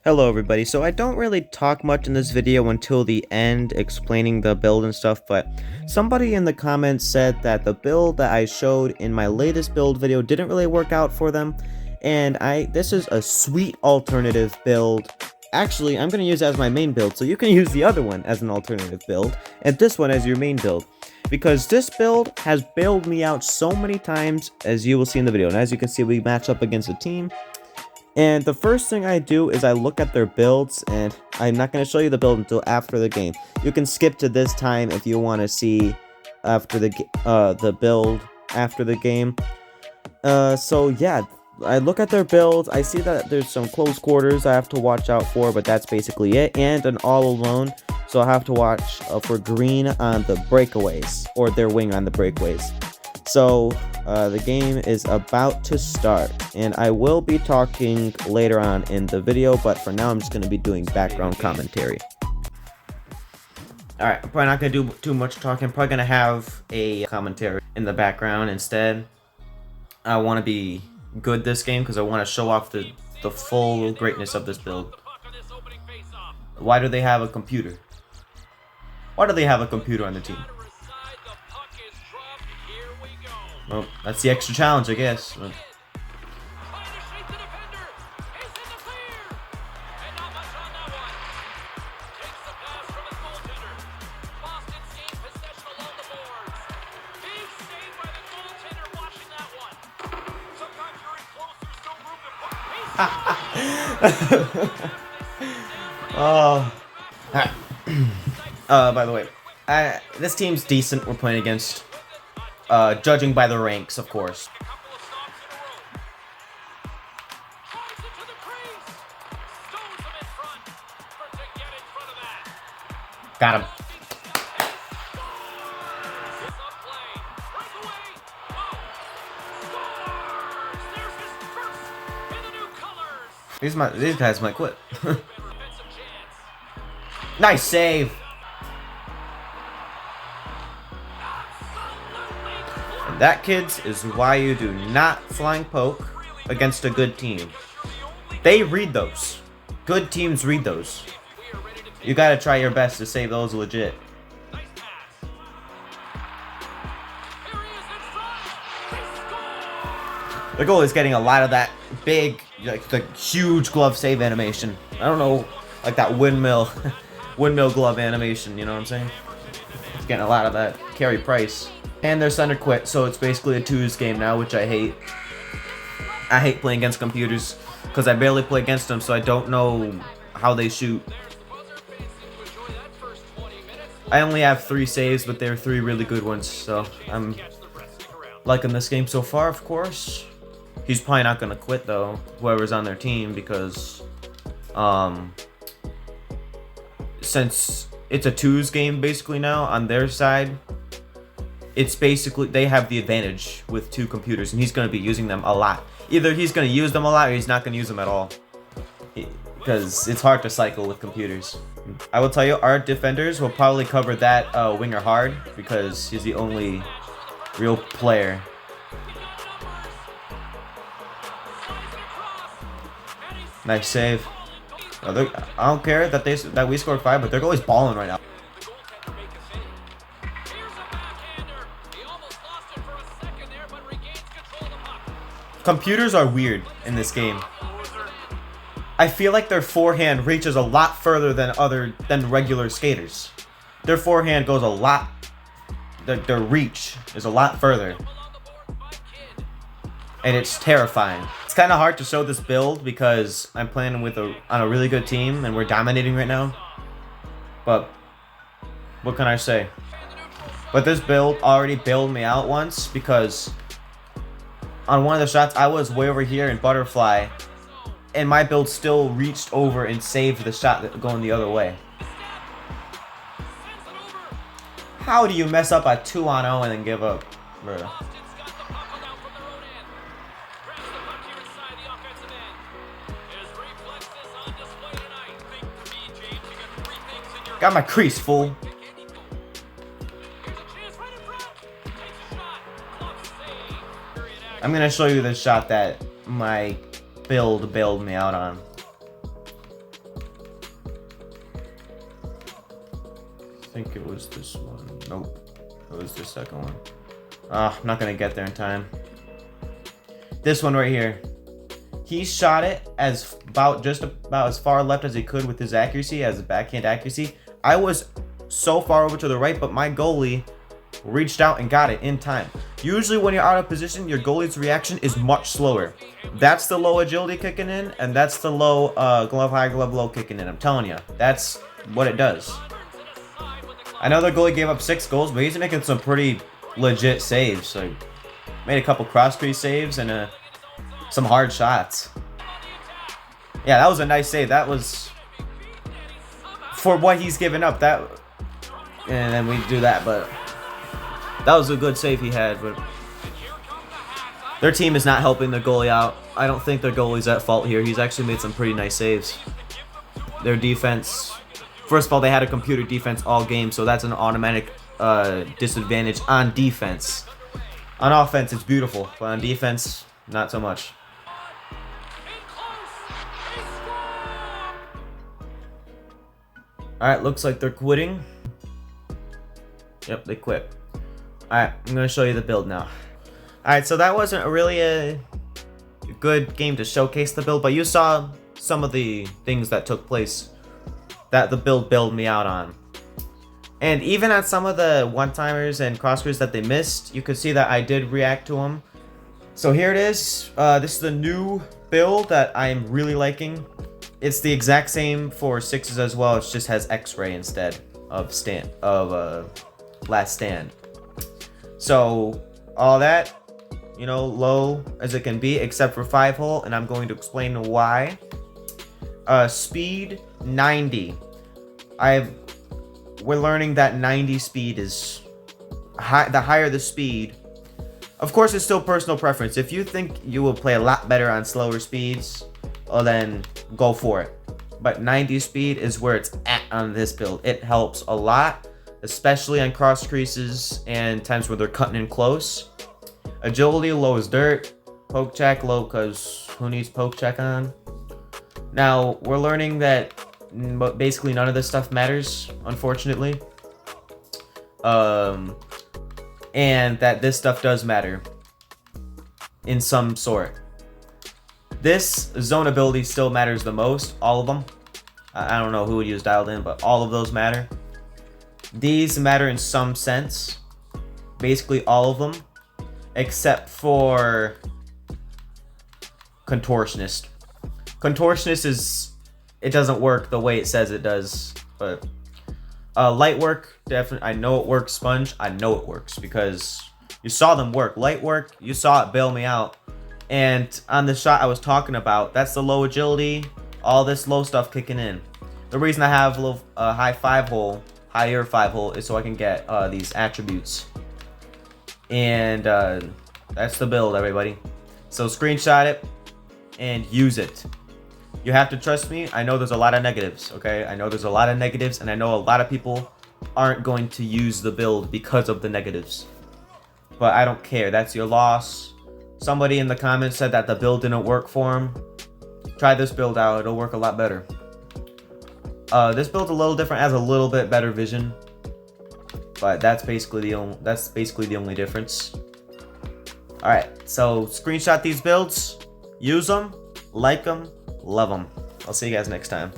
Hello everybody, so I don't really talk much in this video until the end explaining the build and stuff, but somebody in the comments said that the build that I showed in my latest build video didn't really work out for them, and this is a sweet alternative build. Actually, I'm going to use it as my main build, so you can use the other one as an alternative build, and this one as your main build. Because this build has bailed me out so many times, as you will see in the video, and as you can see we match up against a team. And the first thing I do is I look at their builds, and I'm not going to show you the build until after the game. You can skip to this time if you want to see after the build after the game. So yeah, I look at their builds, I see that there's some close quarters I have to watch out for, but that's basically it, and an all alone, so I have to watch for green on the breakaways, or their wing on the breakaways. So, the game is about to start, and I will be talking later on in the video, but for now I'm just going to be doing background commentary. Alright, I'm probably not going to do too much talking. I'm probably going to have a commentary in the background instead. I want to be good this game because I want to show off the full greatness of this build. Why do they have a computer? Why do they have a computer on the team? Well, that's the extra challenge, I guess. Oh. By the way, this team's decent. We're playing against. Judging by the ranks, of course. Got him. These guys might quit. Nice save. And that, kids, is why you do not flying poke against a good team. They read those. Good teams read those. You gotta try your best to save those legit. The goalie's getting a lot of that big, like the huge glove save animation. I don't know, like that windmill glove animation, you know what I'm saying? It's getting a lot of that. Carey Price. And their center quit, so it's basically a twos game now, which I hate. I hate playing against computers, because I barely play against them, so I don't know how they shoot. I only have 3 saves, but they're 3 really good ones, so I'm liking this game so far, of course. He's probably not going to quit, though, whoever's on their team, because since it's a twos game, basically, now, on their side, it's basically, they have the advantage with 2 computers, and he's going to be using them a lot. Either he's going to use them a lot, or he's not going to use them at all. Because it's hard to cycle with computers. I will tell you, our defenders will probably cover that winger hard, because he's the only real player. Nice save. I don't care that we scored 5, but they're always balling right now. Computers are weird in this game. I feel like their forehand reaches a lot further than regular skaters. Their forehand goes a lot. Their reach is a lot further, and it's terrifying. It's kind of hard to show this build because I'm playing on a really good team and we're dominating right now. But what can I say? But this build already bailed me out once because on one of the shots, I was way over here in butterfly, and my build still reached over and saved the shot going the other way. How do you mess up a 2-on-0 and then give up, bro? Got my crease, fool. I'm gonna show you the shot that my build bailed me out on. think it was this one. Nope. It was the second one. Ah, I'm not gonna get there in time. This one right here. He shot it as just about as far left as he could with his accuracy, as a backhand accuracy. I was so far over to the right, but my goalie reached out and got it in time. Usually when you're out of position, your goalie's reaction is much slower. That's the low agility kicking in, and that's the low glove high, glove low kicking in. I'm telling you, that's what it does. I know the goalie gave up 6 goals, but he's making some pretty legit saves. Like, made a couple cross crease saves and some hard shots. Yeah, that was a nice save. That was for what he's given up. That, and then we do that, but that was a good save he had. But their team is not helping the goalie out. I don't think their goalie's at fault here. He's actually made some pretty nice saves. Their defense, first of all, they had a computer defense all game, so that's an automatic disadvantage on defense. On offense, it's beautiful, but on defense, not so much. Alright, looks like they're quitting. Yep, they quit. Alright, I'm going to show you the build now. Alright, so that wasn't really a good game to showcase the build, but you saw some of the things that took place that the build bailed me out on. And even on some of the one-timers and cross-crews that they missed, you could see that I did react to them. So here it is. This is the new build that I'm really liking. It's the exact same for 6s as well. It just has X-ray instead of last stand. So all that, you know, low as it can be, except for 5-hole, and I'm going to explain why. Speed 90. We're learning that 90 speed is high. The higher the speed, of course, it's still personal preference. If you think you will play a lot better on slower speeds, well, then go for it. But 90 speed is where it's at on this build. It helps a lot, especially on cross creases and times where they're cutting in close. Agility low as dirt. Poke check low because who needs poke check on? Now we're learning that basically none of this stuff matters, unfortunately. And that this stuff does matter in some sort. This zone ability still matters the most, all of them. I don't know who would use dialed in, but all of those matter. These matter in some sense, basically all of them, except for Contortionist. Contortionist it doesn't work the way it says it does, but light work, definitely, I know it works. Sponge, I know it works because you saw them work. Light work, you saw it bail me out. And on the shot I was talking about, that's the low agility, all this low stuff kicking in. The reason I have a little higher 5-hole is so I can get these attributes. And that's the build, everybody. So screenshot it and use it. You have to trust me. I know there's a lot of negatives, okay? I know there's a lot of negatives, and I know a lot of people aren't going to use the build because of the negatives. But I don't care. That's your loss. Somebody in the comments said that the build didn't work for him. Try this build out. It'll work a lot better. This build's a little different, has a little bit better vision. But that's basically the only difference. Alright, so screenshot these builds. Use them. Like them. Love them. I'll see you guys next time.